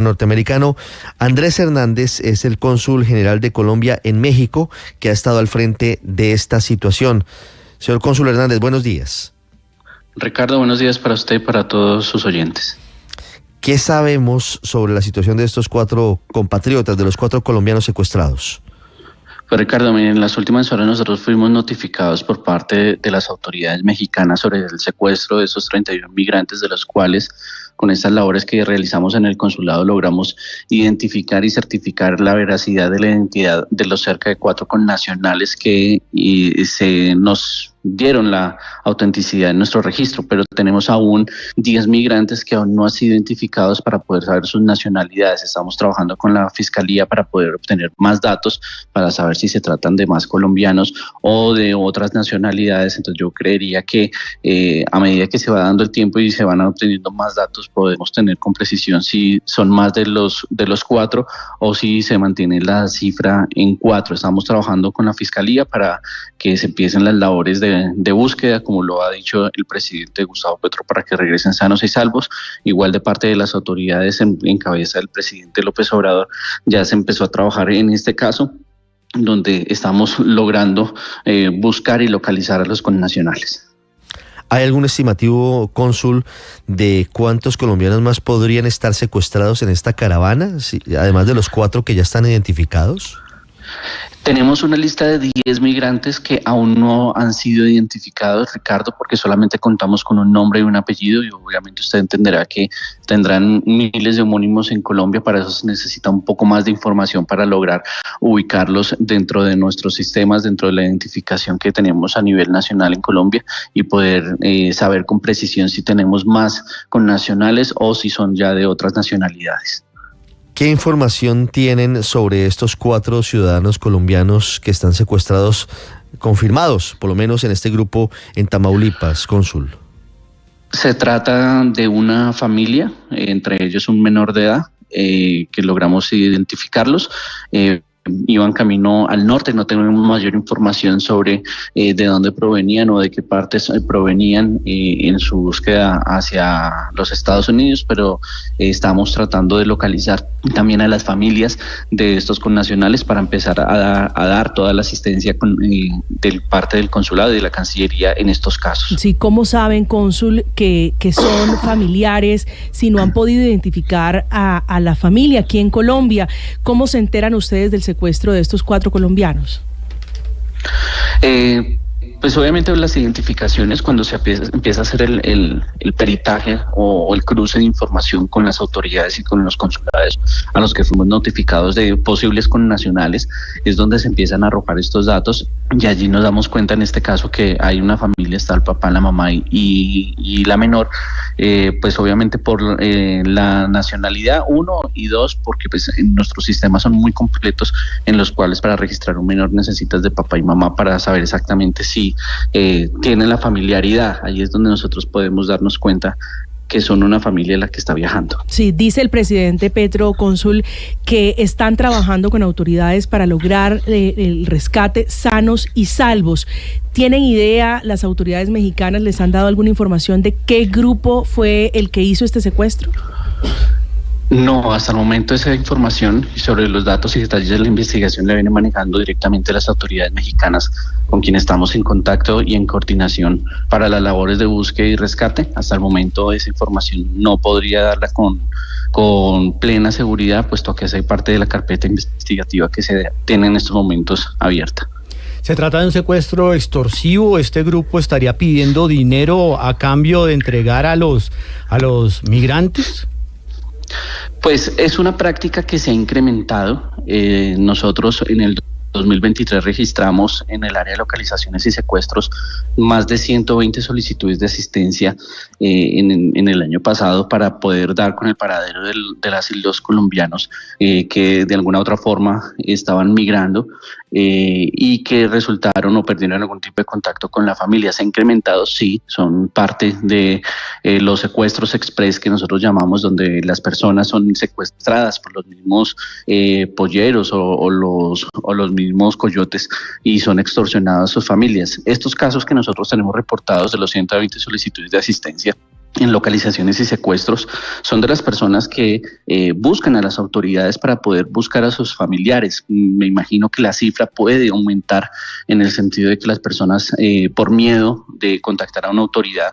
norteamericano. Andrés Hernández es el cónsul general de Colombia en México, que ha estado al frente de esta situación. Señor cónsul Hernández, buenos días. Ricardo, buenos días para usted y para todos sus oyentes. ¿Qué sabemos sobre la situación de estos 4 compatriotas, de los 4 colombianos secuestrados? Pues Ricardo, miren, en las últimas horas nosotros fuimos notificados por parte de las autoridades mexicanas sobre el secuestro de esos 31 migrantes, de los cuales con estas labores que realizamos en el consulado logramos identificar y certificar la veracidad de la identidad de los cerca de 4 connacionales que se nos dieron la autenticidad en nuestro registro, pero tenemos aún 10 migrantes que aún no han sido identificados para poder saber sus nacionalidades. Estamos trabajando con la Fiscalía para poder obtener más datos, para saber si se tratan de más colombianos o de otras nacionalidades. Entonces yo creería que a medida que se va dando el tiempo y se van obteniendo más datos, podemos tener con precisión si son más de los 4 o si se mantiene la cifra en 4. Estamos trabajando con la Fiscalía para que se empiecen las labores de búsqueda, como lo ha dicho el presidente Gustavo Petro, para que regresen sanos y salvos. Igual de parte de las autoridades en cabeza del presidente López Obrador, ya se empezó a trabajar en este caso, donde estamos logrando buscar y localizar a los connacionales. ¿Hay algún estimativo, cónsul, de cuántos colombianos más podrían estar secuestrados en esta caravana, además de los 4 que ya están identificados? Tenemos una lista de 10 migrantes que aún no han sido identificados, Ricardo, porque solamente contamos con un nombre y un apellido, y obviamente usted entenderá que tendrán miles de homónimos en Colombia. Para eso se necesita un poco más de información para lograr ubicarlos dentro de nuestros sistemas, dentro de la identificación que tenemos a nivel nacional en Colombia, y poder saber con precisión si tenemos más connacionales o si son ya de otras nacionalidades. ¿Qué información tienen sobre estos 4 ciudadanos colombianos que están secuestrados, confirmados, por lo menos en este grupo en Tamaulipas, cónsul? Se trata de una familia, entre ellos un menor de edad, que logramos identificarlos. Iban camino al norte, no tenemos mayor información sobre de dónde provenían o de qué partes provenían en su búsqueda hacia los Estados Unidos, pero estamos tratando de localizar también a las familias de estos connacionales para empezar a dar toda la asistencia de parte del consulado y de la Cancillería en estos casos. Sí, ¿cómo saben, cónsul, que son familiares si no han podido identificar a la familia aquí en Colombia? ¿Cómo se enteran ustedes del secuestro de estos 4 colombianos? Pues obviamente las identificaciones, cuando se empieza a hacer el peritaje o el cruce de información con las autoridades y con los consulados a los que fuimos notificados de posibles connacionales, es donde se empiezan a arrojar estos datos, y allí nos damos cuenta en este caso que hay una familia, está el papá, la mamá y la menor, pues obviamente por la nacionalidad, 1, y 2, porque pues en nuestros sistemas son muy completos, en los cuales para registrar un menor necesitas de papá y mamá para saber exactamente si tienen la familiaridad. Ahí es donde nosotros podemos darnos cuenta que son una familia la que está viajando. Sí, dice el presidente Petro, cónsul, que están trabajando con autoridades para lograr el rescate sanos y salvos. ¿Tienen idea, las autoridades mexicanas les han dado alguna información de qué grupo fue el que hizo este secuestro? No, hasta el momento esa información sobre los datos y detalles de la investigación la vienen manejando directamente las autoridades mexicanas, con quienes estamos en contacto y en coordinación para las labores de búsqueda y rescate. Hasta el momento esa información no podría darla con plena seguridad, puesto que esa es parte de la carpeta investigativa que se tiene en estos momentos abierta. ¿Se trata de un secuestro extorsivo? ¿Este grupo estaría pidiendo dinero a cambio de entregar a los migrantes? Pues es una práctica que se ha incrementado. Nosotros en el 2023 registramos en el área de localizaciones y secuestros más de 120 solicitudes de asistencia en el año pasado para poder dar con el paradero de las y los colombianos que de alguna u otra forma estaban migrando y que resultaron o perdieron algún tipo de contacto con la familia. Se ha incrementado, sí, son parte de los secuestros express que nosotros llamamos, donde las personas son secuestradas por los mismos polleros o los mismos coyotes y son extorsionadas sus familias. Estos casos que nosotros tenemos reportados de los 120 solicitudes de asistencia en localizaciones y secuestros son de las personas que buscan a las autoridades para poder buscar a sus familiares. Me imagino que la cifra puede aumentar en el sentido de que las personas por miedo de contactar a una autoridad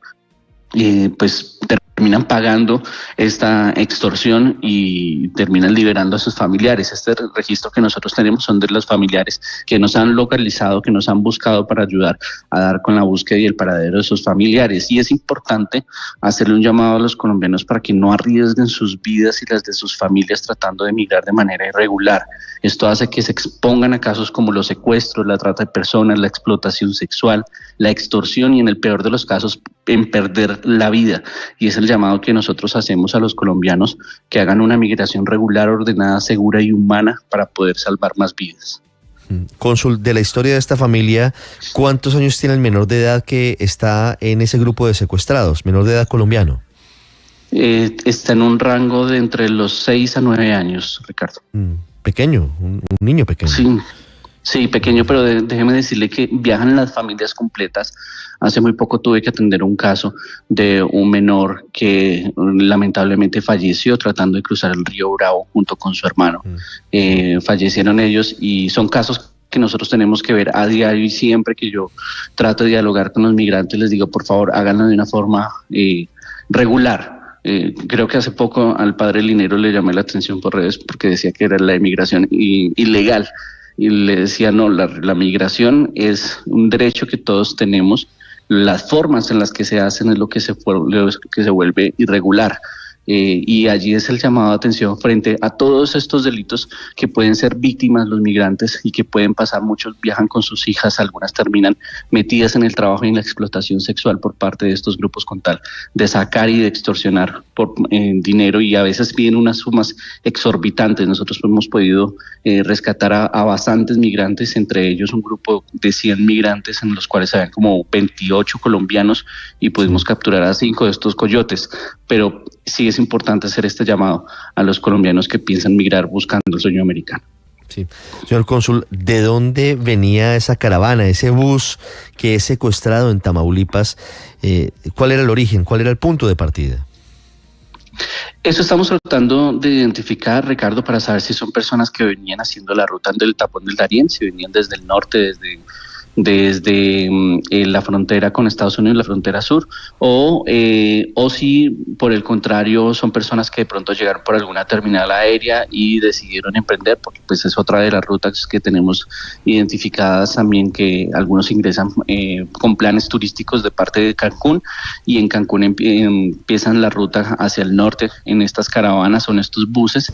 pues terminan pagando esta extorsión y terminan liberando a sus familiares. Este registro que nosotros tenemos son de los familiares que nos han localizado, que nos han buscado para ayudar a dar con la búsqueda y el paradero de sus familiares. Y es importante hacerle un llamado a los colombianos para que no arriesguen sus vidas y las de sus familias tratando de emigrar de manera irregular. Esto hace que se expongan a casos como los secuestros, la trata de personas, la explotación sexual, la extorsión y en el peor de los casos en perder la vida. Y es el llamado que nosotros hacemos a los colombianos que hagan una migración regular, ordenada, segura y humana para poder salvar más vidas. Cónsul, de la historia de esta familia, ¿cuántos años tiene el menor de edad que está en ese grupo de secuestrados, menor de edad colombiano? Está en un rango de entre los 6 a 9 años, Ricardo. Pequeño, un niño pequeño. Sí, pequeño, pero déjeme decirle que viajan las familias completas. Hace muy poco tuve que atender un caso de un menor que lamentablemente falleció tratando de cruzar el río Bravo junto con su hermano. Fallecieron ellos y son casos que nosotros tenemos que ver a diario, y siempre que yo trato de dialogar con los migrantes les digo, por favor, háganlo de una forma regular. Creo que hace poco al padre Linero le llamé la atención por redes porque decía que era la inmigración ilegal. Y le decía, no, la migración es un derecho que todos tenemos. Las formas en las que se hacen es lo que se vuelve irregular. Y allí es el llamado de atención frente a todos estos delitos que pueden ser víctimas los migrantes y que pueden pasar. Muchos viajan con sus hijas, algunas terminan metidas en el trabajo y en la explotación sexual por parte de estos grupos con tal de sacar y de extorsionar por dinero, y a veces piden unas sumas exorbitantes. Nosotros hemos podido rescatar a bastantes migrantes, entre ellos un grupo de 100 migrantes en los cuales habían como 28 colombianos y pudimos capturar a 5 de estos coyotes, pero sí es importante hacer este llamado a los colombianos que piensan migrar buscando el sueño americano. Sí. Señor cónsul, ¿de dónde venía esa caravana, ese bus que es secuestrado en Tamaulipas? ¿Cuál era el origen? ¿Cuál era el punto de partida? Eso estamos tratando de identificar, Ricardo, para saber si son personas que venían haciendo la ruta del Tapón del Darién, si venían desde el norte, desde la frontera con Estados Unidos, la frontera sur, o si por el contrario son personas que de pronto llegaron por alguna terminal aérea y decidieron emprender, porque pues es otra de las rutas que tenemos identificadas también, que algunos ingresan con planes turísticos de parte de Cancún, y en Cancún empiezan la ruta hacia el norte en estas caravanas o en estos buses,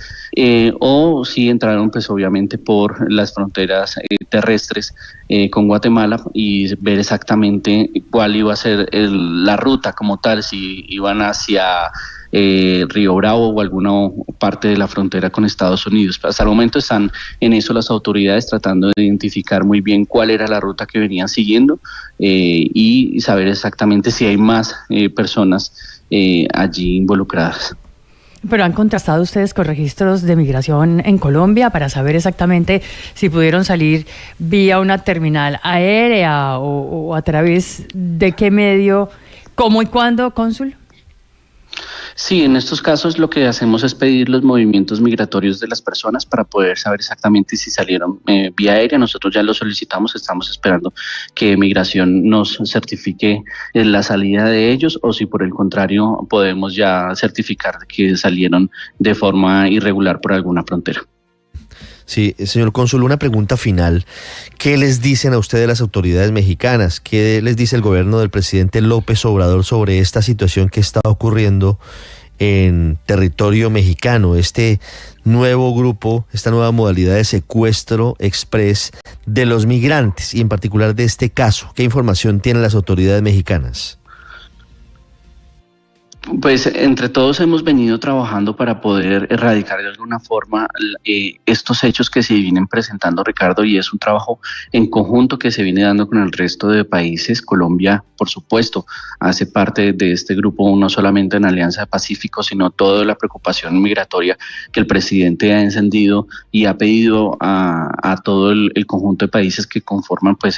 o si entraron pues obviamente por las fronteras terrestres con Guatemala, y ver exactamente cuál iba a ser la ruta como tal, si iban hacia Río Bravo o alguna parte de la frontera con Estados Unidos. Hasta el momento están en eso las autoridades, tratando de identificar muy bien cuál era la ruta que venían siguiendo y saber exactamente si hay más personas allí involucradas. Pero ¿han contrastado ustedes con registros de migración en Colombia para saber exactamente si pudieron salir vía una terminal aérea o a través de qué medio, cómo y cuándo, cónsul? Sí, en estos casos lo que hacemos es pedir los movimientos migratorios de las personas para poder saber exactamente si salieron vía aérea. Nosotros ya lo solicitamos, estamos esperando que Migración nos certifique la salida de ellos, o si por el contrario podemos ya certificar que salieron de forma irregular por alguna frontera. Sí, señor cónsul, una pregunta final. ¿Qué les dicen a ustedes las autoridades mexicanas? ¿Qué les dice el gobierno del presidente López Obrador sobre esta situación que está ocurriendo en territorio mexicano? Este nuevo grupo, esta nueva modalidad de secuestro express de los migrantes y en particular de este caso. ¿Qué información tienen las autoridades mexicanas? Pues entre todos hemos venido trabajando para poder erradicar de alguna forma estos hechos que se vienen presentando, Ricardo, y es un trabajo en conjunto que se viene dando con el resto de países. Colombia, por supuesto, hace parte de este grupo, no solamente en Alianza de Pacífico, sino toda la preocupación migratoria que el presidente ha encendido y ha pedido a todo el conjunto de países que conforman pues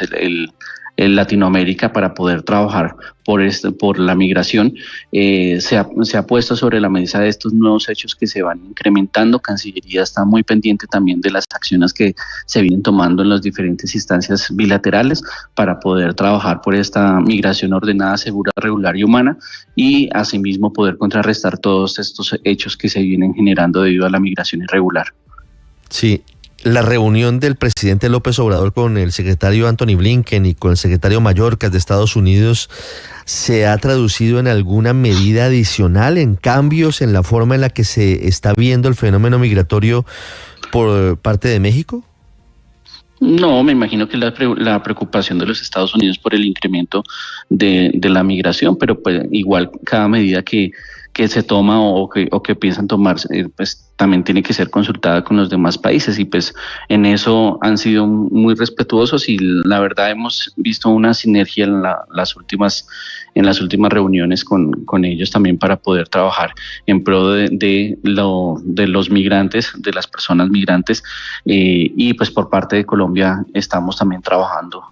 Latinoamérica para poder trabajar por la migración. Se ha puesto sobre la mesa de estos nuevos hechos que se van incrementando. Cancillería está muy pendiente también de las acciones que se vienen tomando en las diferentes instancias bilaterales para poder trabajar por esta migración ordenada, segura, regular y humana, y asimismo poder contrarrestar todos estos hechos que se vienen generando debido a la migración irregular. Sí. La reunión del presidente López Obrador con el secretario Anthony Blinken y con el secretario Mayorkas de Estados Unidos, ¿se ha traducido en alguna medida adicional, en cambios en la forma en la que se está viendo el fenómeno migratorio por parte de México? No, me imagino que la preocupación de los Estados Unidos por el incremento de la migración, pero pues igual cada medida que se toma o que piensan tomar, pues también tiene que ser consultada con los demás países, y pues en eso han sido muy respetuosos, y la verdad hemos visto una sinergia en las últimas reuniones con ellos también para poder trabajar en pro de los migrantes, de las personas migrantes, y pues por parte de Colombia estamos también trabajando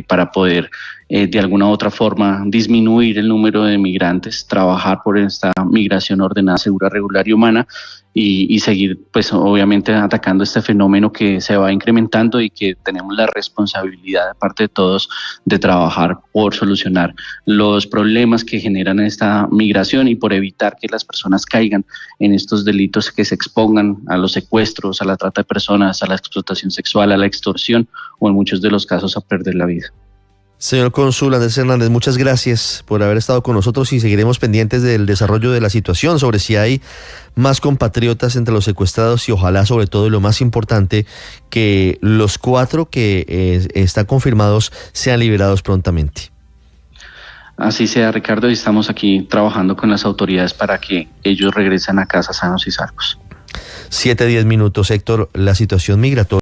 para poder de alguna u otra forma disminuir el número de migrantes, trabajar por esta migración ordenada, segura, regular y humana, y seguir pues obviamente atacando este fenómeno que se va incrementando y que tenemos la responsabilidad de parte de todos de trabajar por solucionar los problemas que generan esta migración y por evitar que las personas caigan en estos delitos, que se expongan a los secuestros, a la trata de personas, a la explotación sexual, a la extorsión o en muchos de los casos a perder la vida. Señor cónsul Andrés Hernández, muchas gracias por haber estado con nosotros, y seguiremos pendientes del desarrollo de la situación, sobre si hay más compatriotas entre los secuestrados, y ojalá, sobre todo, y lo más importante, que los 4 que están confirmados sean liberados prontamente. Así sea, Ricardo, y estamos aquí trabajando con las autoridades para que ellos regresen a casa sanos y salvos. 7:10, Héctor, la situación migratoria